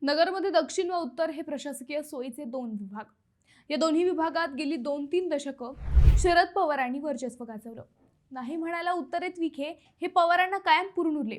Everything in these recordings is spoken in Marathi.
नगरमध्ये दक्षिण व उत्तर हे प्रशासकीय सोयीचे दोन विभाग. या दोन्ही विभागात गेली 2-3 दशकं शरद पवारांनी वर्चस्व गाजवलं. नाही म्हणायला उत्तरेत विखे हे पवारांना कायम पुरून उरले.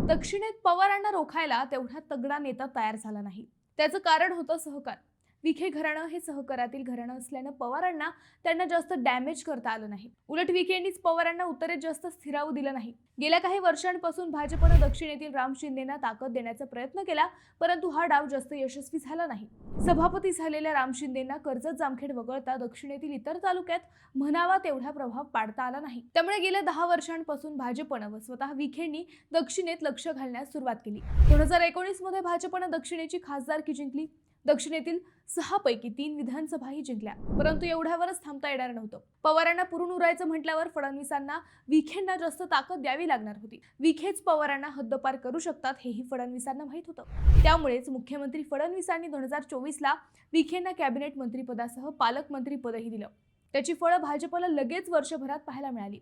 दक्षिणेत पवारांना रोखायला तेवढा तगडा नेता तयार झाला नाही. त्याचं कारण होतं सहकार. विखे घराणं हे सहकारातील घराणं असल्यानं पवारांना त्यांना जास्त डॅमेज करता आलं नाही. उलट विखेंनीच पवारांना उत्तरेत जास्त स्थिरावू दिलं नाही. गेल्या काही वर्षांपासून भाजपनं दक्षिणेतील राम शिंदेंना ताकद देण्याचा प्रयत्न केला, परंतु हा डाव जास्त यशस्वी झाला नाही. सभापती झालेल्या राम शिंदेंना कर्जत जामखेड वगळता दक्षिणेतील इतर तालुक्यात म्हणावा तेवढा प्रभाव पाडता आला नाही. त्यामुळे गेल्या 10 वर्षांपासून भाजपनं व स्वतः विखेंनी दक्षिणेत लक्ष घालण्यास सुरुवात केली. 2019 मध्ये भाजपनं दक्षिणेची खासदारकी जिंकली. दक्षिणेतील 6 पैकी 3 विधानसभाही जिंकल्या. परंतु एवढ्यावरच थांबता येणार नव्हतं. पवारांना पुरून उरायचं म्हटल्यावर फडणवीसांना विखेंना जास्त ताकद द्यावी लागणार होती. विखेच पवारांना हद्दपार करू शकतात हेही फडणवीसांना माहित होतं. त्यामुळेच मुख्यमंत्री फडणवीसांनी 2024ला विखेंना कॅबिनेट मंत्रीपदासह पालकमंत्री पदही दिलं. त्याची फळं भाजपला लगेच वर्षभरात पाहायला मिळाली.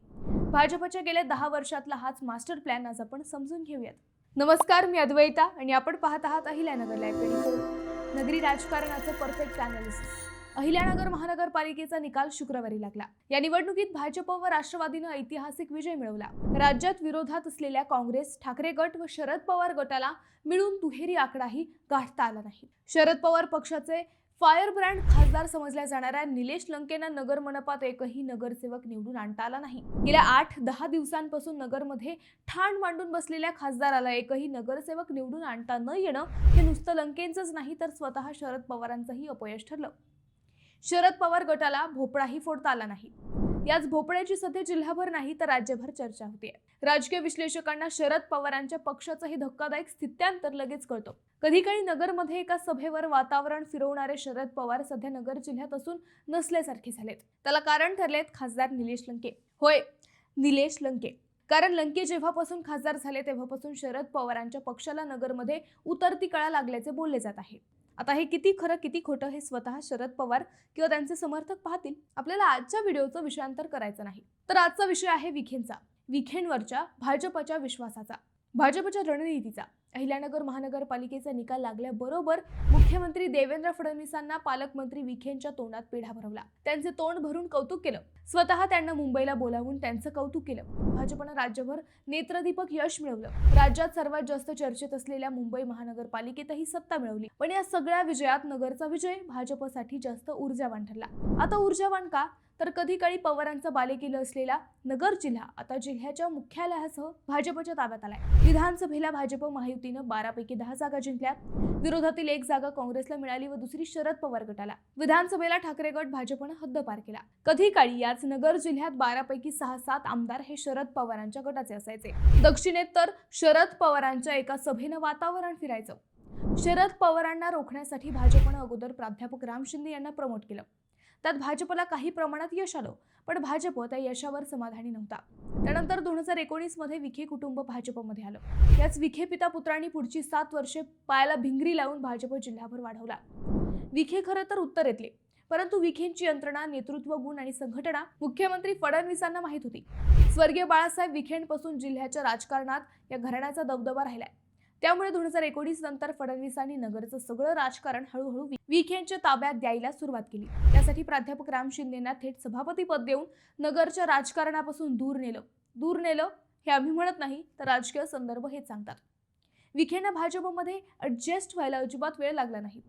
भाजपच्या गेल्या 10 वर्षातला हाच मास्टर प्लॅन आज आपण समजून घेऊयात. नमस्कार, मी अद्वैता आणि आपण पाहत आहात अहिल्यानगर लाईव्ह 24. नगरी राजकारणाचं परफेक्ट अनालिसिस. अहिल्यानगर महानगरपालिकेचा निकाल शुक्रवारी लागला. या निवडणुकीत भाजप व राष्ट्रवादीनं ऐतिहासिक विजय मिळवला. राज्यात विरोधात असलेल्या काँग्रेस, ठाकरे गट व शरद पवार गटाला मिळून दुहेरी आकडाही गाठता आला नाही. शरद पवार पक्षाचे फायर ब्रँड खासदार समजल्या जाणाऱ्या निलेश लंकेंना नगर मनपात एकही नगरसेवक निवडून आणता आला नाही. गेल्या 8-10 दिवसांपासून नगरमध्ये ठाण मांडून बसलेल्या खासदाराला एकही नगरसेवक निवडून आणता न येणं हे नुसतं लंकेंचंच नाही तर स्वतः शरद पवारांचंही अपयश ठरलं. शरद पवार गटाला भोपळाही फोडता आला नाही. याच भोपळ्याची सध्या जिल्हाभर नाही तर राज्यभर चर्चा होते. राजकीय विश्लेषकांना शरद पवारांच्या पक्षाचंही धक्कादायक स्थित्यांतर लगेच कळतं. कधी काळी नगरमध्ये एका सभेवर वातावरण फिरवणारे शरद पवार सध्या नगर जिल्ह्यात असून नसल्यासारखे झालेत. त्याला कारण ठरलेत खासदार निलेश लंके. होय, निलेश लंके. कारण लंके जेव्हापासून खासदार झाले तेव्हापासून शरद पवारांच्या पक्षाला नगरमध्ये उतरती कळा लागल्याचे बोलले जात आहे. आता हे किती खरं किती खोटं हे स्वतः शरद पवार किंवा त्यांचे समर्थक पाहतील. आपल्याला आजच्या व्हिडिओचं विषयांतर करायचं नाही. तर आजचा विषय आहे विखेंचा, विखेंवरच्या भाजपच्या विश्वासाचा, भाजपच्या रणनीतीचा. अहिल्यानगर महानगरपालिकेचा निकाल लागल्याबरोबर मुख्यमंत्री देवेंद्र फडणवीसांना पालकमंत्री विखेंच्या तोंडात पेढा भरवला. त्यांचे तोंड भरून कौतुक केलं. स्वतः त्यांना मुंबईला बोलावून त्यांचं कौतुक केलं. भाजपनं राज्यभर नेत्रदीपक यश मिळवलं. राज्यात सर्वात जास्त चर्चेत असलेल्या मुंबई महानगरपालिकेतही सत्ता मिळवली. पण या सगळ्या विजयात नगरचा विजय भाजपसाठी जास्त ऊर्जावान ठरला. आता ऊर्जावान का? तर कधी काळी पवारांचा बालेकिल्ला असलेला नगर जिल्हा आता जिल्ह्याच्या मुख्यालयासह भाजपच्या ताब्यात आलाय. विधानसभेला भाजप महायुतीनं 12 पैकी 10 जागा जिंकल्या. विरोधातील 1 जागा काँग्रेसला मिळाली व दुसरी शरद पवार गटाला. विधानसभेला ठाकरे गट भाजपनं हद्दपार केला. कधी काळी याच नगर जिल्ह्यात 12 पैकी 6-7 आमदार हे शरद पवारांच्या गटाचे असायचे. दक्षिणेत तर शरद पवारांच्या एका सभेनं वातावरण फिरायचं. शरद पवारांना रोखण्यासाठी भाजपनं अगोदर प्राध्यापक राम शिंदे यांना प्रमोट केलं. त्यात भाजपला काही प्रमाणात यश आलं, पण भाजप त्या यशावर समाधानी नव्हता. त्यानंतर 2019 मध्ये विखे कुटुंब भाजपमध्ये आलं. याच विखे पिता पुत्रांनी पुढची 7 वर्षे पायाला भिंगरी लावून भाजप जिल्हाभर वाढवला. विखे खरं तर उत्तरेतले, परंतु विखेंची यंत्रणा, नेतृत्व गुण आणि संघटना मुख्यमंत्री फडणवीसांना माहित होती. स्वर्गीय बाळासाहेब विखेंपासून जिल्ह्याच्या राजकारणात या घराण्याचा दबदबा राहिलाय. त्यामुळे 2019 नंतर फडणवीसांनी नगरचं सगळं राजकारण हळूहळू विखेंच्या ताब्यात द्यायला सुरुवात केली. त्यासाठी प्राध्यापक राम शिंदेंना थेट सभापतीपद देऊन नगरच्या राजकारणापासून दूर नेलं हे आम्ही म्हणत नाही तर राजकीय संदर्भ हेच सांगतात. विखेंना भाजपमध्ये ऍडजस्ट व्हायला अजिबात वेळ लागला नाही.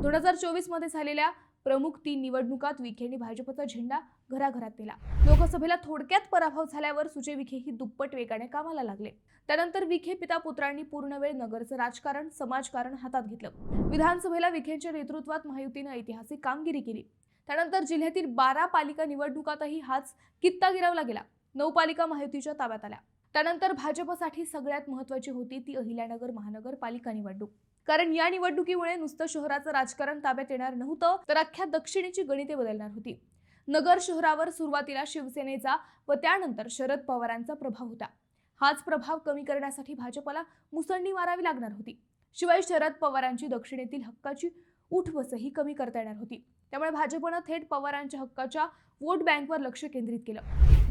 2024 मध्ये झालेल्या प्रमुख 3 निवडणुकात विखेंनी भाजपचा झेंडा घराघरात नेला. लोकसभेला थोडक्यात पराभव झाल्यावर सुजय विखे ही दुप्पट वेगाने कामाला लागले. त्यानंतर विखे पिता पुत्रांनी पूर्ण वेळ नगरचं राजकारण, समाजकारण हातात घेतलं. विधानसभेला विखेंच्या नेतृत्वात महायुतीनं ऐतिहासिक कामगिरी केली. त्यानंतर जिल्ह्यातील 12 पालिका निवडणुकातही हाच कित्ता गिरवला गेला. 9 पालिका महायुतीच्या ताब्यात आल्या. त्यानंतर भाजपसाठी सगळ्यात महत्त्वाची होती ती अहिल्यानगर महानगरपालिका निवडणूक. कारण या निवडणुकीमुळे नुसतं शहराचं राजकारण ताब्यात येणार नव्हतं तर अख्ख्या दक्षिणेची गणिते बदलणार होती. नगर शहरावर सुरुवातीला शिवसेनेचा व त्यानंतर शरद पवारांचा प्रभाव होता. हाच प्रभाव कमी करण्यासाठी भाजपला मुसंडी मारावी लागणार होती. शिवाय शरद पवारांची दक्षिणेतील हक्काची उठबसही कमी करता येणार होती. त्यामुळे भाजपनं थेट पवारांच्या हक्काच्या वोट बँकवर लक्ष केंद्रित केलं.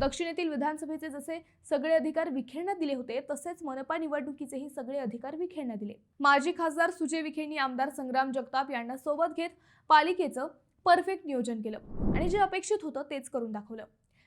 दक्षिणेतील विधानसभेचे जसे सगळे अधिकार विखेंना दिले होते, तसेच मनपा निवडणुकीचेही सगळे अधिकार विखेंना दिले. माजी खासदार सुजय विखेंनी आमदार संग्राम जगताप यांना सोबत घेत पालिकेचं परफेक्ट नियोजन केलं आणि जे अपेक्षित होतं तेच करून दाखवलं.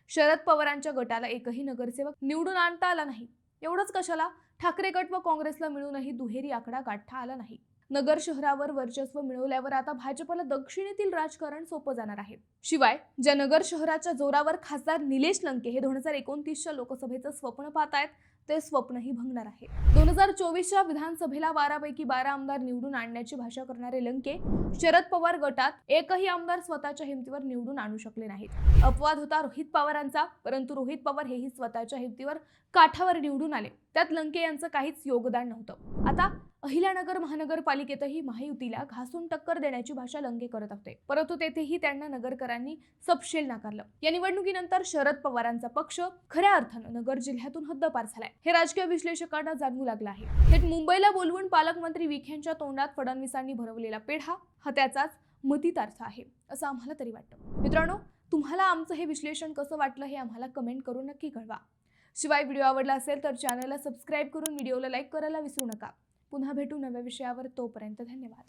शरद पवारांच्या गटाला एकही नगरसेवक निवडून आणता आला नाही. एवढंच कशाला, ठाकरे गट व काँग्रेसला मिळूनही दुहेरी आकडा गाठता आला नाही. नगर शहरावर वर्चस्व मिळवल्यावर आता भाजपला दक्षिणेतील राजकारण सोपं जाणार आहे. शिवाय ज्या नगर शहराच्या जोरावर खासदार निलेश लंके हे 2029च्या लोकसभेचं स्वप्न पाहतायत, ते स्वप्नही भंगणार आहे. 2024च्या विधानसभेला 12 पैकी 12 आमदार निवडून आणण्याची भाषा करणारे लंके शरद पवार गटात एकही आमदार स्वतःच्या हिमतीवर निवडून आणू शकले नाहीत. अपवाद होता रोहित पवारांचा, परंतु रोहित पवार हेही स्वतःच्या हिमतीवर काठावर निवडून आले. त्यात लंके यांचं काहीच योगदान नव्हतं. आता अहिल्यानगर महानगरपालिकेतही महायुतीला घासून टक्कर देण्याची भाषा लंके करत होते, परंतु तेथेही त्यांना नगरकरांनी सपशेल नाकारलं. या निवडणुकीनंतर शरद पवारांचा पक्ष खऱ्या अर्थानं नगर जिल्ह्यातून हद्दपार झालाय, हे राजकीय विश्लेषकांना जाणवू लागलं आहे. थेट मुंबईला बोलवून पालकमंत्री विखेंच्या तोंडात फडणवीसांनी भरवलेला पेढा हा त्याचाच मतितार्थ आहे, असं आम्हाला तरी वाटतं. मित्रांनो, तुम्हाला आमचं हे विश्लेषण कसं वाटलं हे आम्हाला कमेंट करून नक्की कळवा. शिवाय व्हिडिओ आवडला असेल तर चॅनलला सबस्क्राईब करून व्हिडिओला लाईक करायला विसरू नका. पुन्हा भेटू नव्या विषयावर. तोपर्यंत धन्यवाद.